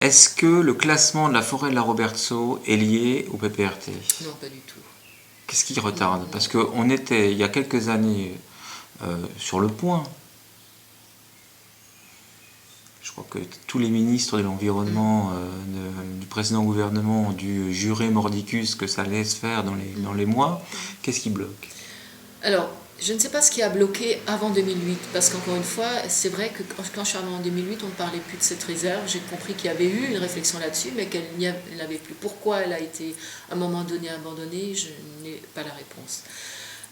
Est-ce que le classement de la forêt de la Robertsau est lié au PPRT? Non, pas du tout. Qu'est-ce qui retarde? Parce qu'on était, il y a quelques années, sur le point. Je crois que tous les ministres de l'Environnement du précédent gouvernement ont dû jurer mordicus que ça allait se faire dans les mois. Qu'est-ce qui bloque? Alors, je ne sais pas ce qui a bloqué avant 2008, parce qu'encore une fois, c'est vrai que quand je suis arrivée en 2008, on ne parlait plus de cette réserve. J'ai compris qu'il y avait eu une réflexion là-dessus, mais qu'elle n'y avait plus. Pourquoi elle a été à un moment donné abandonnée, je n'ai pas la réponse.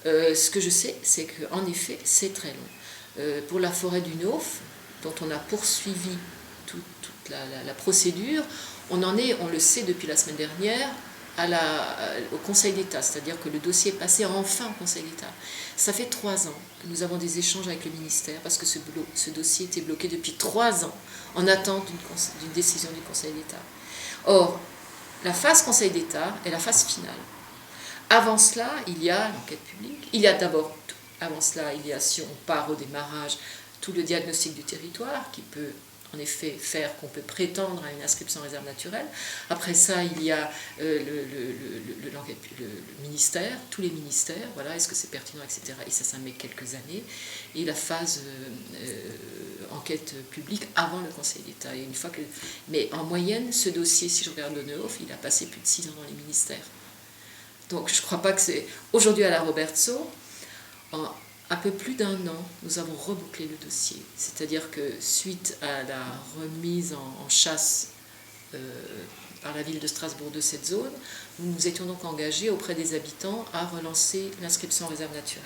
Ce que je sais, c'est qu'en effet, c'est très long. Pour la forêt du Nauf, dont on a poursuivi toute la procédure, on en est, on le sait depuis la semaine dernière, au Conseil d'État, c'est-à-dire que le dossier est passé enfin au Conseil d'État. Ça fait 3 ans que nous avons des échanges avec le ministère parce que ce dossier était bloqué depuis 3 ans en attente d'une décision du Conseil d'État. Or, la phase Conseil d'État est la phase finale. Avant cela, il y a l'enquête publique. Il y a d'abord, avant cela, il y a, si on part au démarrage, tout le diagnostic du territoire qui peut en effet faire qu'on peut prétendre à une inscription en réserve naturelle. Après ça, il y a le ministère, tous les ministères, voilà, est-ce que c'est pertinent, etc. Et ça met quelques années. Et la phase enquête publique avant le Conseil d'État. Et une fois que, mais en moyenne, ce dossier, si je regarde le Neuf, il a passé plus de 6 ans dans les ministères. Donc je ne crois pas que c'est... Aujourd'hui à la Robertsau, en un peu plus d'1 an, nous avons rebouclé le dossier. C'est-à-dire que suite à la remise en chasse par la ville de Strasbourg de cette zone, nous nous étions donc engagés auprès des habitants à relancer l'inscription en réserve naturelle.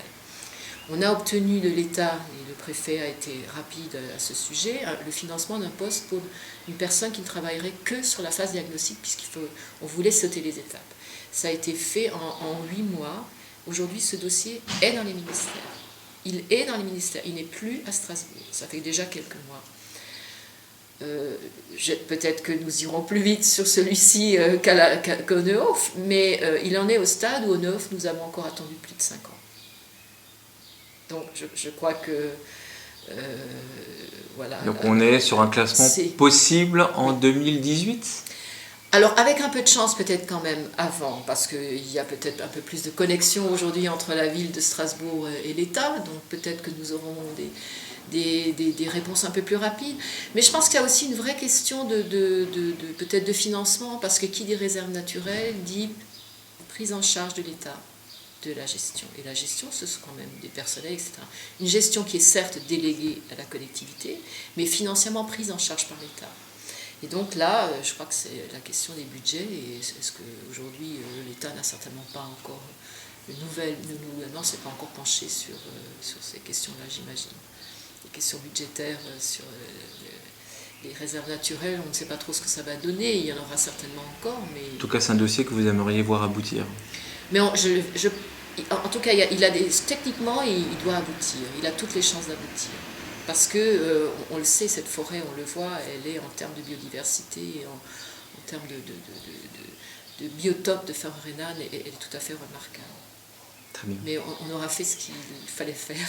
On a obtenu de l'État, et le préfet a été rapide à ce sujet, le financement d'un poste pour une personne qui ne travaillerait que sur la phase diagnostique, puisqu'on voulait sauter les étapes. Ça a été fait en 8 mois. Aujourd'hui, ce dossier est dans les ministères. Il est dans les ministères, il n'est plus à Strasbourg. Ça fait déjà quelques mois. Peut-être que nous irons plus vite sur celui-ci qu'au Neuf, mais il en est au stade où au Neuf, nous avons encore attendu plus de 5 ans. Donc je crois que... voilà. Donc on est sur un classement possible en 2018 ? Alors avec un peu de chance peut-être quand même avant, parce qu'il y a peut-être un peu plus de connexion aujourd'hui entre la ville de Strasbourg et l'État, donc peut-être que nous aurons des réponses un peu plus rapides. Mais je pense qu'il y a aussi une vraie question peut-être de financement, parce que qui dit réserve naturelle dit prise en charge de l'État de la gestion. Et la gestion, ce sont quand même des personnels, etc. Une gestion qui est certes déléguée à la collectivité, mais financièrement prise en charge par l'État. Et donc là, je crois que c'est la question des budgets, et est-ce qu'aujourd'hui l'État n'a certainement pas encore ne s'est pas encore penché sur ces questions-là, j'imagine. Les questions budgétaires sur les réserves naturelles, on ne sait pas trop ce que ça va donner, il y en aura certainement encore. Mais... En tout cas, c'est un dossier que vous aimeriez voir aboutir. Mais en tout cas, techniquement, il doit aboutir, il a toutes les chances d'aboutir. Parce que, on le sait, cette forêt, on le voit, elle est en termes de biodiversité, en termes de biotope de flore rhénane, elle est tout à fait remarquable. Très bien. Mais on aura fait ce qu'il fallait faire.